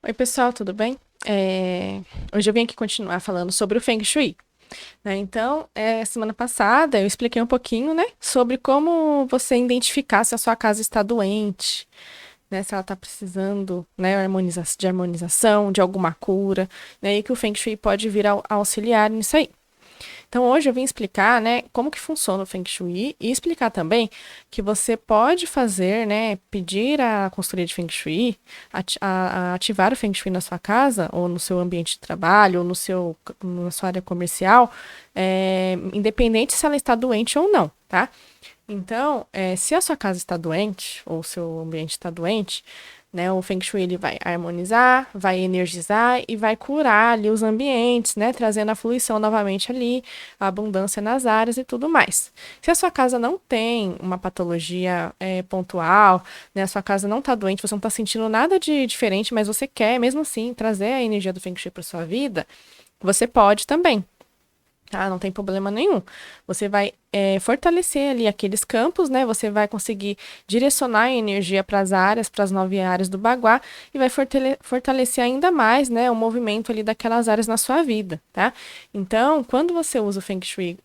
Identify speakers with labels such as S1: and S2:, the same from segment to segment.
S1: Oi, pessoal, tudo bem? Hoje eu vim aqui continuar falando sobre o Feng Shui, né? Então, semana passada eu expliquei um pouquinho, né, sobre como você identificar se a sua casa está doente, né, se ela está precisando, né, de harmonização, de alguma cura, né, e que o Feng Shui pode vir a auxiliar nisso aí. Então, hoje eu vim explicar, né, como que funciona o Feng Shui e explicar também que você pode fazer, né, pedir a consultoria de Feng Shui, a ativar o Feng Shui na sua casa, ou no seu ambiente de trabalho, ou na sua área comercial, independente se ela está doente ou não, tá? Então, se a sua casa está doente, ou o seu ambiente está doente, né, o Feng Shui ele vai harmonizar, vai energizar e vai curar ali os ambientes, né, trazendo a fluição novamente ali, a abundância nas áreas e tudo mais. Se a sua casa não tem uma patologia pontual, né, a sua casa não está doente, você não está sentindo nada de diferente, mas você quer mesmo assim trazer a energia do Feng Shui para sua vida, você pode também. Tá? Não tem problema nenhum. Você vai fortalecer ali aqueles campos, né? Você vai conseguir direcionar a energia para as áreas, para as 9 áreas do Baguá e vai fortalecer ainda mais, né? O movimento ali daquelas áreas na sua vida, tá? Então, quando você usa o Feng Shui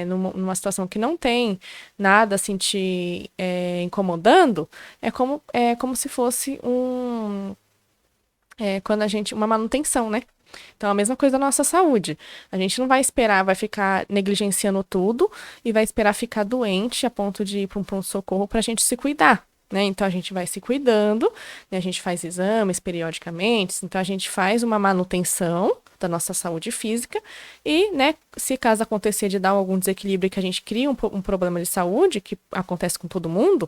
S1: numa situação que não tem nada assim te incomodando, é como se fosse uma manutenção, né? Então, a mesma coisa da nossa saúde. A gente não vai esperar, vai ficar negligenciando tudo e vai esperar ficar doente a ponto de ir para um pronto-socorro para a gente se cuidar. Né? Então, a gente vai se cuidando, né? A gente faz exames periodicamente, então a gente faz uma manutenção da nossa saúde física e, né, se caso acontecer de dar algum desequilíbrio que a gente cria um problema de saúde, que acontece com todo mundo,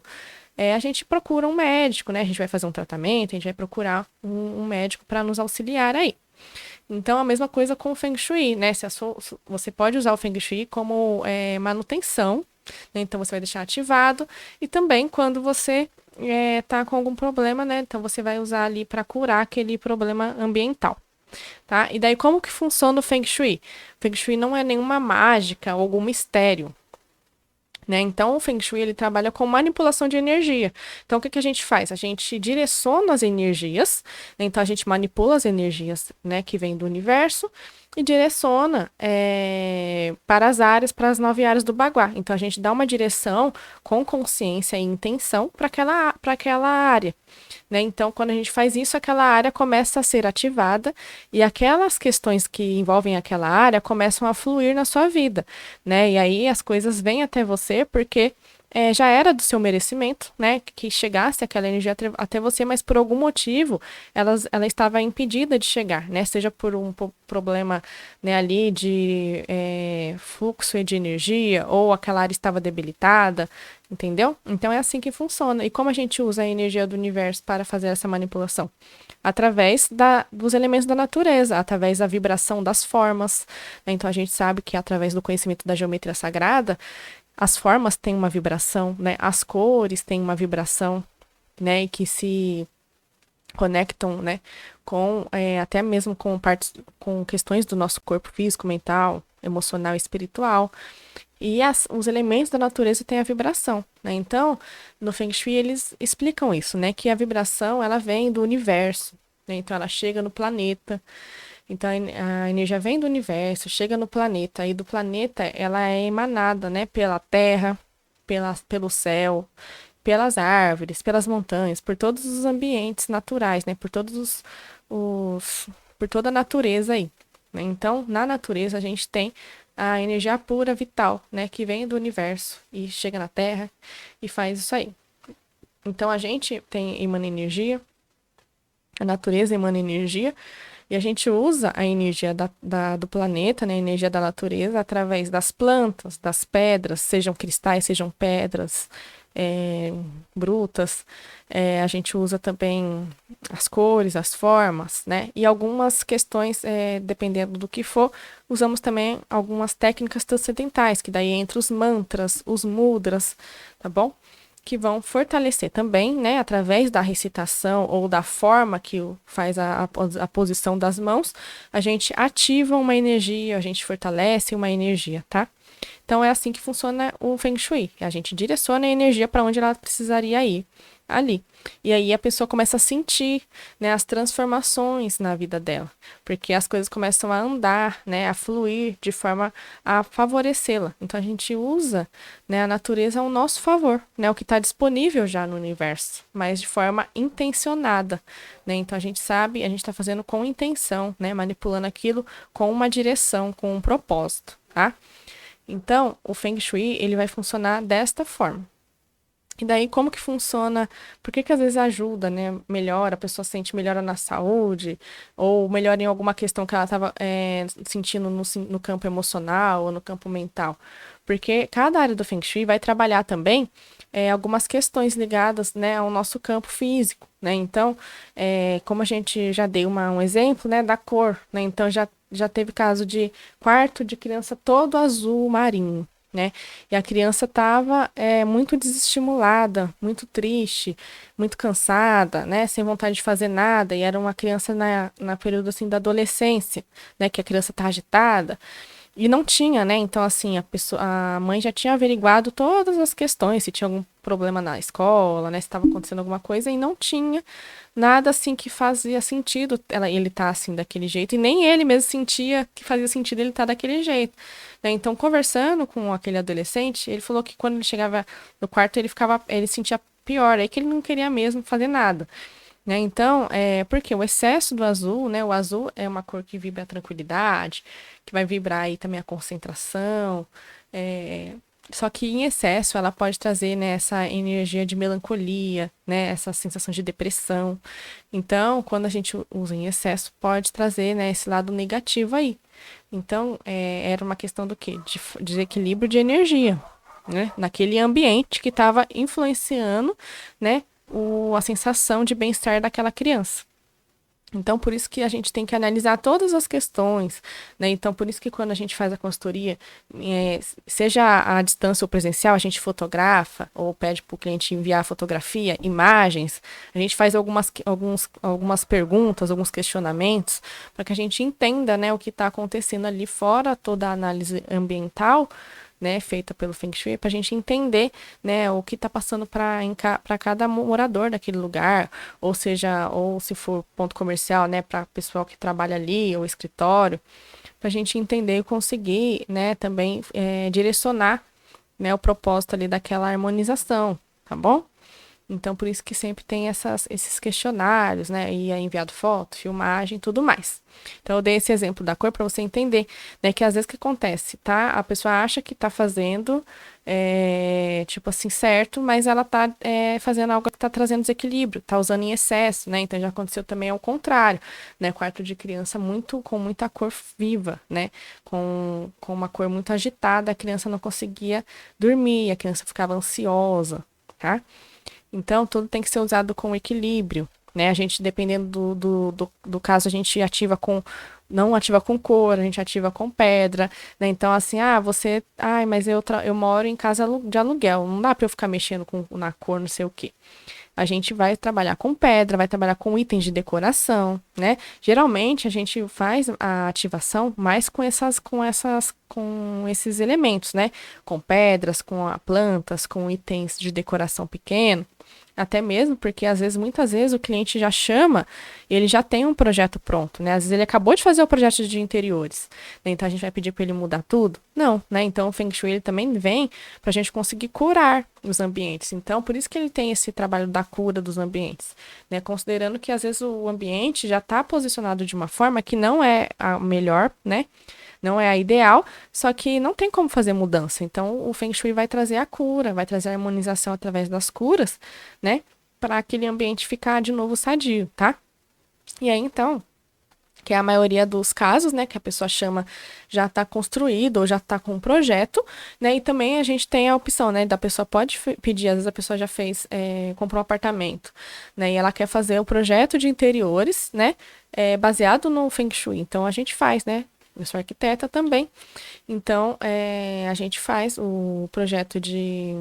S1: a gente procura um médico, né? A gente vai fazer um tratamento, a gente vai procurar um médico para nos auxiliar aí. Então, a mesma coisa com o Feng Shui, né? Você pode usar o Feng Shui como manutenção, né? Então, você vai deixar ativado. E também quando você tá com algum problema, né? Então, você vai usar ali para curar aquele problema ambiental, tá? E daí, como que funciona o Feng Shui? O Feng Shui não é nenhuma mágica ou algum mistério. Né? Então, o Feng Shui ele trabalha com manipulação de energia. Então, o que a gente faz? A gente direciona as energias, né? Então a gente manipula as energias, né, que vêm do universo e direciona para as áreas, para as 9 áreas do Baguá. Então, a gente dá uma direção com consciência e intenção para aquela área. Né? Então, quando a gente faz isso, aquela área começa a ser ativada e aquelas questões que envolvem aquela área começam a fluir na sua vida, né? E aí as coisas vêm até você porque já era do seu merecimento, né? Que chegasse aquela energia até você, mas por algum motivo ela estava impedida de chegar, né? Seja por um problema, né, ali de fluxo de energia ou aquela área estava debilitada, entendeu? Então é assim que funciona. E como a gente usa a energia do universo para fazer essa manipulação? Através dos elementos da natureza, através da vibração das formas. Né? Então a gente sabe que através do conhecimento da geometria sagrada, as formas têm uma vibração, né? As cores têm uma vibração, né? E que se conectam, né? Com até mesmo com questões do nosso corpo físico, mental, emocional e espiritual. E os elementos da natureza têm a vibração, né? Então, no Feng Shui eles explicam isso, né? Que a vibração ela vem do universo, né? Então ela chega no planeta. Então a energia vem do universo, chega no planeta, e do planeta ela é emanada, né? Pela terra, pelo céu, pelas árvores, pelas montanhas, por todos os ambientes naturais, né? Por toda a natureza aí. Né? Então, na natureza a gente tem a energia pura, vital, né, que vem do universo e chega na Terra e faz isso aí. Então a gente emana energia, a natureza emana energia e a gente usa a energia do planeta, né, a energia da natureza através das plantas, das pedras, sejam cristais, sejam pedras brutas. A gente usa também as cores, as formas, né? E algumas questões, dependendo do que for, usamos também algumas técnicas transcendentais, que daí entra os mantras, os mudras, tá bom? Que vão fortalecer também, né? Através da recitação ou da forma que faz a posição das mãos, a gente ativa uma energia, a gente fortalece uma energia, tá? Então é assim que funciona o Feng Shui. A gente direciona a energia para onde ela precisaria ir ali. E aí a pessoa começa a sentir, né, as transformações na vida dela, porque as coisas começam a andar, né, a fluir de forma a favorecê-la. Então a gente usa, né, a natureza ao nosso favor, né, o que está disponível já no universo, mas de forma intencionada, né? Então a gente sabe, a gente está fazendo com intenção, né, manipulando aquilo com uma direção, com um propósito, tá? Então o Feng Shui ele vai funcionar desta forma. E daí, como que funciona? Por que que às vezes ajuda, né? Melhora, a pessoa sente melhora na saúde, ou melhora em alguma questão que ela estava sentindo no campo emocional ou no campo mental. Porque cada área do Feng Shui vai trabalhar também algumas questões ligadas, né, ao nosso campo físico, né? Então, como a gente já deu um exemplo, né, da cor, né? Então, já teve caso de quarto de criança todo azul marinho, né? E a criança estava muito desestimulada, muito triste, muito cansada, né? Sem vontade de fazer nada. E era uma criança na período assim da adolescência, né? Que a criança está agitada. E não tinha, né? Então, assim, a mãe já tinha averiguado todas as questões, se tinha algum problema na escola, né? Se estava acontecendo alguma coisa, e não tinha nada assim que fazia sentido ele tá assim daquele jeito, e nem ele mesmo sentia que fazia sentido ele estar daquele jeito, né? Então, conversando com aquele adolescente, ele falou que quando ele chegava no quarto, ele sentia pior, aí que ele não queria mesmo fazer nada. Né? Então, porque o excesso do azul, né? O azul é uma cor que vibra a tranquilidade, que vai vibrar aí também a concentração. Só que em excesso ela pode trazer, né, essa energia de melancolia, né? Essa sensação de depressão. Então, quando a gente usa em excesso, pode trazer, né, esse lado negativo aí. Então, era uma questão do quê? De desequilíbrio de energia, né? Naquele ambiente que estava influenciando, né? A sensação de bem-estar daquela criança. Então, por isso que a gente tem que analisar todas as questões, né? Então, por isso que quando a gente faz a consultoria, seja à distância ou presencial, a gente fotografa ou pede para o cliente enviar fotografia, imagens, a gente faz algumas perguntas, alguns questionamentos, para que a gente entenda, né, o que está acontecendo ali fora toda a análise ambiental, né, feita pelo Feng Shui, para a gente entender, né, o que está passando para cada morador daquele lugar, ou seja, ou se for ponto comercial, né, para pessoal que trabalha ali, ou escritório, para a gente entender e conseguir, né, também direcionar, né, o propósito ali daquela harmonização, tá bom? Então, por isso que sempre tem esses questionários, né? E é enviado foto, filmagem, tudo mais. Então, eu dei esse exemplo da cor para você entender, né? Que às vezes o que acontece, tá? A pessoa acha que tá fazendo, tipo assim, certo, mas ela tá fazendo algo que tá trazendo desequilíbrio, tá usando em excesso, né? Então, já aconteceu também ao contrário, né? Quarto de criança com muita cor viva, né? Com uma cor muito agitada, a criança não conseguia dormir, a criança ficava ansiosa, tá? Então, tudo tem que ser usado com equilíbrio, né? A gente, dependendo do caso, a gente ativa não ativa com cor, a gente ativa com pedra, né? Então, assim, mas eu moro em casa de aluguel, não dá para eu ficar mexendo na cor, não sei o quê. A gente vai trabalhar com pedra, vai trabalhar com itens de decoração, né? Geralmente a gente faz a ativação mais com esses elementos, né? Com pedras, com plantas, com itens de decoração pequeno. Até mesmo porque, muitas vezes, o cliente já chama, ele já tem um projeto pronto, né? Às vezes ele acabou de fazer o projeto de interiores, né? Então a gente vai pedir para ele mudar tudo? Não, né? Então o Feng Shui ele também vem para a gente conseguir curar os ambientes. Então, por isso que ele tem esse trabalho da cura dos ambientes, né? Considerando que, às vezes, o ambiente já está posicionado de uma forma que não é a melhor, né? Não é a ideal, só que não tem como fazer mudança. Então, o Feng Shui vai trazer a cura, vai trazer a harmonização através das curas, né? Para aquele ambiente ficar de novo sadio, tá? E aí, então, que é a maioria dos casos, né? Que a pessoa chama já está construído ou já está com um projeto, né? E também a gente tem a opção, né? Da pessoa pode pedir, às vezes a pessoa já comprou um apartamento, né? E ela quer fazer o projeto de interiores, né? Baseado no Feng Shui. Então, a gente faz, né? Eu sou arquiteta também, então a gente faz o projeto de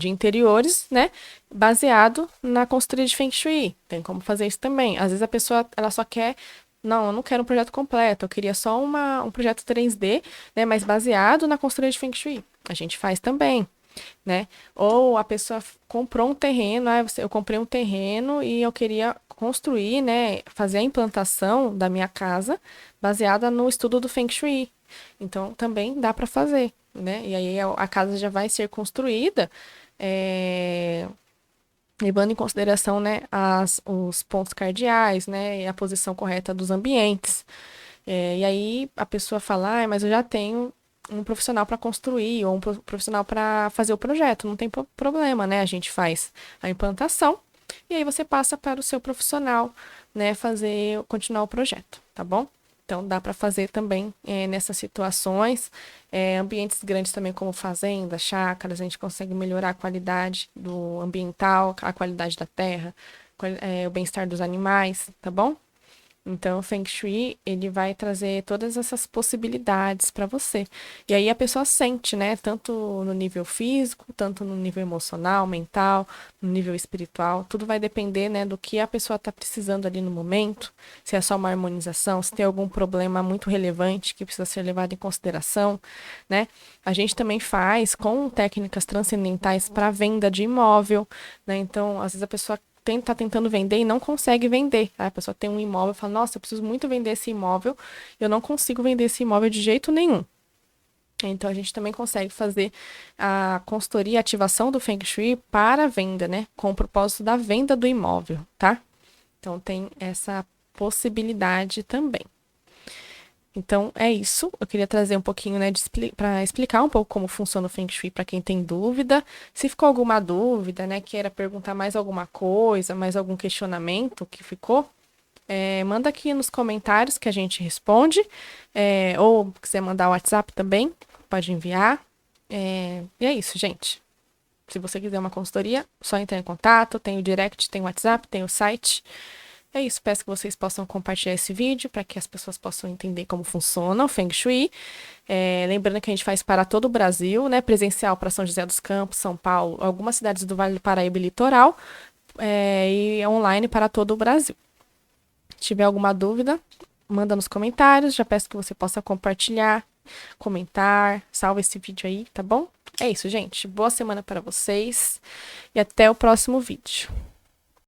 S1: interiores, né, baseado na consultoria de Feng Shui. Tem como fazer isso também. Às vezes a pessoa ela só quer, não, eu não quero um projeto completo, eu queria só um projeto 3D, né, mas baseado na consultoria de Feng Shui. A gente faz também. né? Ou a pessoa comprou um terreno, eu comprei um terreno e eu queria construir, né, fazer a implantação da minha casa baseada no estudo do Feng Shui. Então também dá para fazer, né? E aí a casa já vai ser construída, levando em consideração, né, os pontos cardeais, né, e a posição correta dos ambientes. E aí a pessoa fala, mas eu já tenho um profissional para construir ou um profissional para fazer o projeto, não tem problema, né? A gente faz a implantação e aí você passa para o seu profissional, né, continuar o projeto, tá bom? Então dá para fazer também nessas situações, ambientes grandes também como fazendas, chácaras, a gente consegue melhorar a qualidade do ambiental, a qualidade da terra, o bem-estar dos animais, tá bom? Então, o Feng Shui, ele vai trazer todas essas possibilidades para você. E aí a pessoa sente, né? Tanto no nível físico, tanto no nível emocional, mental, no nível espiritual. Tudo vai depender, né, do que a pessoa está precisando ali no momento. Se é só uma harmonização, se tem algum problema muito relevante que precisa ser levado em consideração, né? A gente também faz com técnicas transcendentais para venda de imóvel, né? Então, às vezes a pessoa tá tentando vender e não consegue vender. Tá? A pessoa tem um imóvel e fala, nossa, eu preciso muito vender esse imóvel, eu não consigo vender esse imóvel de jeito nenhum. Então a gente também consegue fazer a consultoria e ativação do Feng Shui para a venda, né? Com o propósito da venda do imóvel, tá? Então tem essa possibilidade também. Então é isso. Eu queria trazer um pouquinho, né, para explicar um pouco como funciona o Feng Shui para quem tem dúvida. Se ficou alguma dúvida, né, queira perguntar mais alguma coisa, mais algum questionamento que ficou, manda aqui nos comentários que a gente responde. Ou quiser mandar o WhatsApp também, pode enviar. E é isso, gente. Se você quiser uma consultoria, só entrar em contato. Tem o direct, tem o WhatsApp, tem o site. É isso, peço que vocês possam compartilhar esse vídeo para que as pessoas possam entender como funciona o Feng Shui. Lembrando que a gente faz para todo o Brasil, né? Presencial para São José dos Campos, São Paulo, algumas cidades do Vale do Paraíba e Litoral, e online para todo o Brasil. Se tiver alguma dúvida, manda nos comentários. Já peço que você possa compartilhar, comentar, salva esse vídeo aí, tá bom? É isso, gente. Boa semana para vocês e até o próximo vídeo.